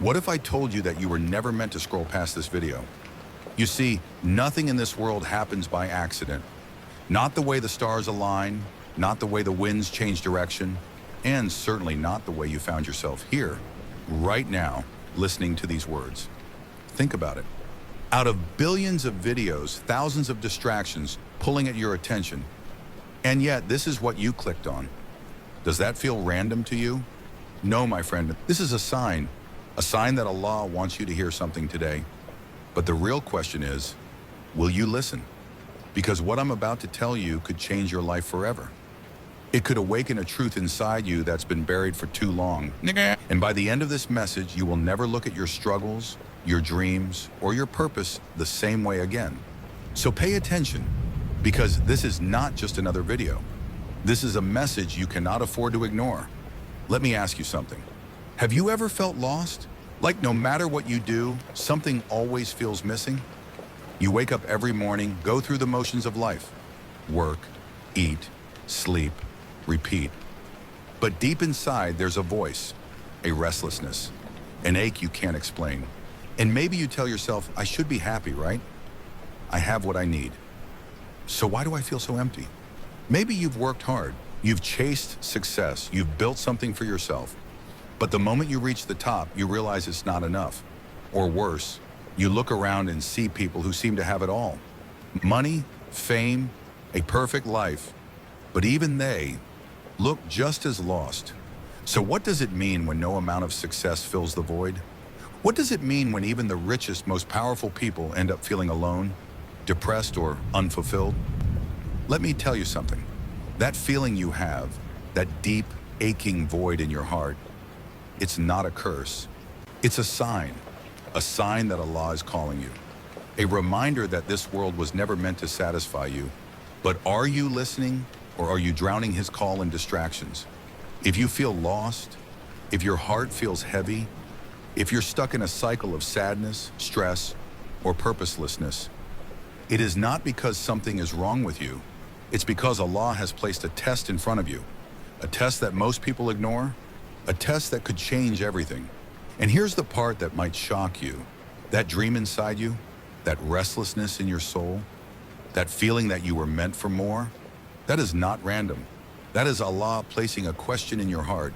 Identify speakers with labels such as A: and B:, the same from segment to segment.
A: What if I told you that you were never meant to scroll past this video? You see, nothing in this world happens by accident. Not the way the stars align, not the way the winds change direction, and certainly not the way you found yourself here, right now, listening to these words. Think about it. Out of billions of videos, thousands of distractions pulling at your attention, and yet this is what you clicked on. Does that feel random to you? No, my friend, this is a sign that Allah wants you to hear something today. But the real question is, will you listen? Because what I'm about to tell you could change your life forever. It could awaken a truth inside you that's been buried for too long. And by the end of this message, you will never look at your struggles, your dreams, or your purpose the same way again. So pay attention, because this is not just another video. This is a message you cannot afford to ignore. Let me ask you something. Have you ever felt lost? Like no matter what you do, something always feels missing? You wake up every morning, go through the motions of life. Work, eat, sleep, repeat. But deep inside, there's a voice, a restlessness, an ache you can't explain. And maybe you tell yourself, I should be happy, right? I have what I need. So why do I feel so empty? Maybe you've worked hard, you've chased success, you've built something for yourself. But the moment you reach the top, you realize it's not enough. Or worse, you look around and see people who seem to have it all. Money, fame, a perfect life. But even they look just as lost. So what does it mean when no amount of success fills the void? What does it mean when even the richest, most powerful people end up feeling alone, depressed, or unfulfilled? Let me tell you something. That feeling you have, that deep, aching void in your heart, it's not a curse. It's a sign that Allah is calling you. A reminder that this world was never meant to satisfy you. But are you listening, or are you drowning His call in distractions? If you feel lost, if your heart feels heavy, if you're stuck in a cycle of sadness, stress, or purposelessness, it is not because something is wrong with you. It's because Allah has placed a test in front of you, a test that most people ignore, a test that could change everything. And here's the part that might shock you. That dream inside you, that restlessness in your soul, that feeling that you were meant for more, that is not random. That is Allah placing a question in your heart.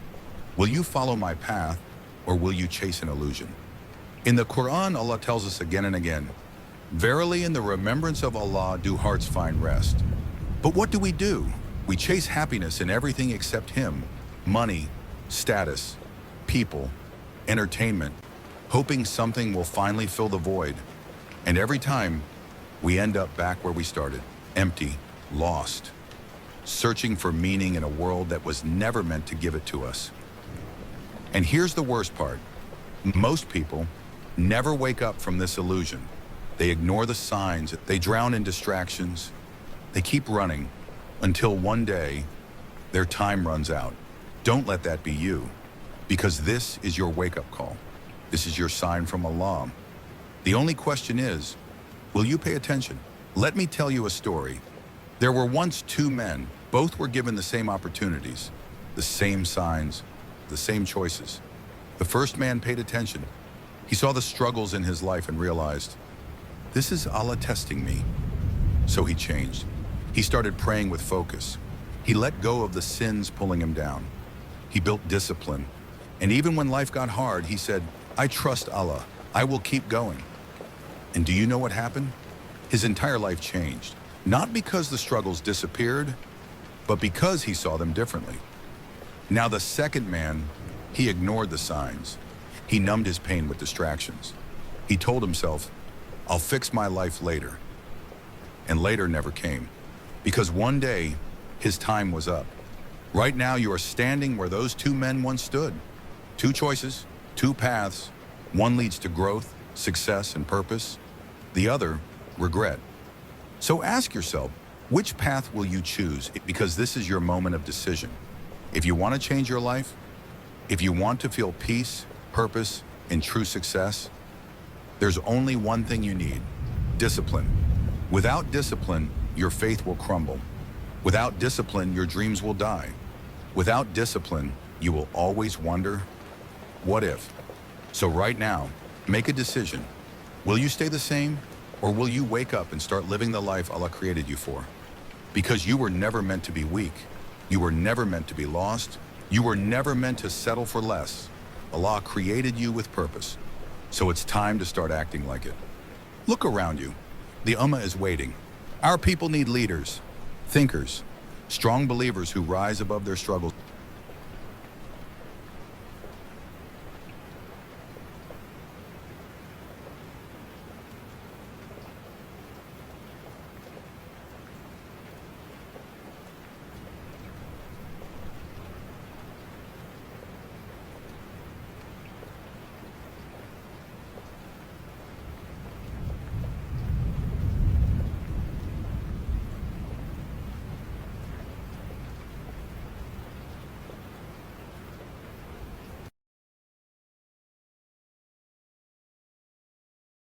A: Will you follow my path, or will you chase an illusion? In the Quran, Allah tells us again and again, verily in the remembrance of Allah do hearts find rest. But what do? We chase happiness in everything except Him, money, status, people, entertainment, hoping something will finally fill the void. And every time, we end up back where we started, empty, lost, searching for meaning in a world that was never meant to give it to us. And here's the worst part. Most people never wake up from this illusion. They ignore the signs, they drown in distractions, they keep running until one day their time runs out. Don't let that be you, because this is your wake-up call. This is your sign from Allah. The only question is, will you pay attention? Let me tell you a story. There were once two men. Both were given the same opportunities, the same signs, the same choices. The first man paid attention. He saw the struggles in his life and realized, this is Allah testing me. So he changed. He started praying with focus. He let go of the sins pulling him down. He built discipline. And even when life got hard, he said, I trust Allah. I will keep going. And do you know what happened? His entire life changed. Not because the struggles disappeared, but because he saw them differently. Now the second man, he ignored the signs. He numbed his pain with distractions. He told himself, I'll fix my life later. And later never came, because one day his time was up. Right now you are standing where those two men once stood. Two choices, two paths. One leads to growth, success, and purpose. The other, regret. So ask yourself, which path will you choose? Because this is your moment of decision. If you want to change your life, if you want to feel peace, purpose, and true success, there's only one thing you need: discipline. Without discipline, your faith will crumble. Without discipline, your dreams will die. Without discipline, you will always wonder, what if? So right now, make a decision. Will you stay the same, or will you wake up and start living the life Allah created you for? Because you were never meant to be weak. You were never meant to be lost. You were never meant to settle for less. Allah created you with purpose. So it's time to start acting like it. Look around you. The Ummah is waiting. Our people need leaders, thinkers, strong believers who rise above their struggles.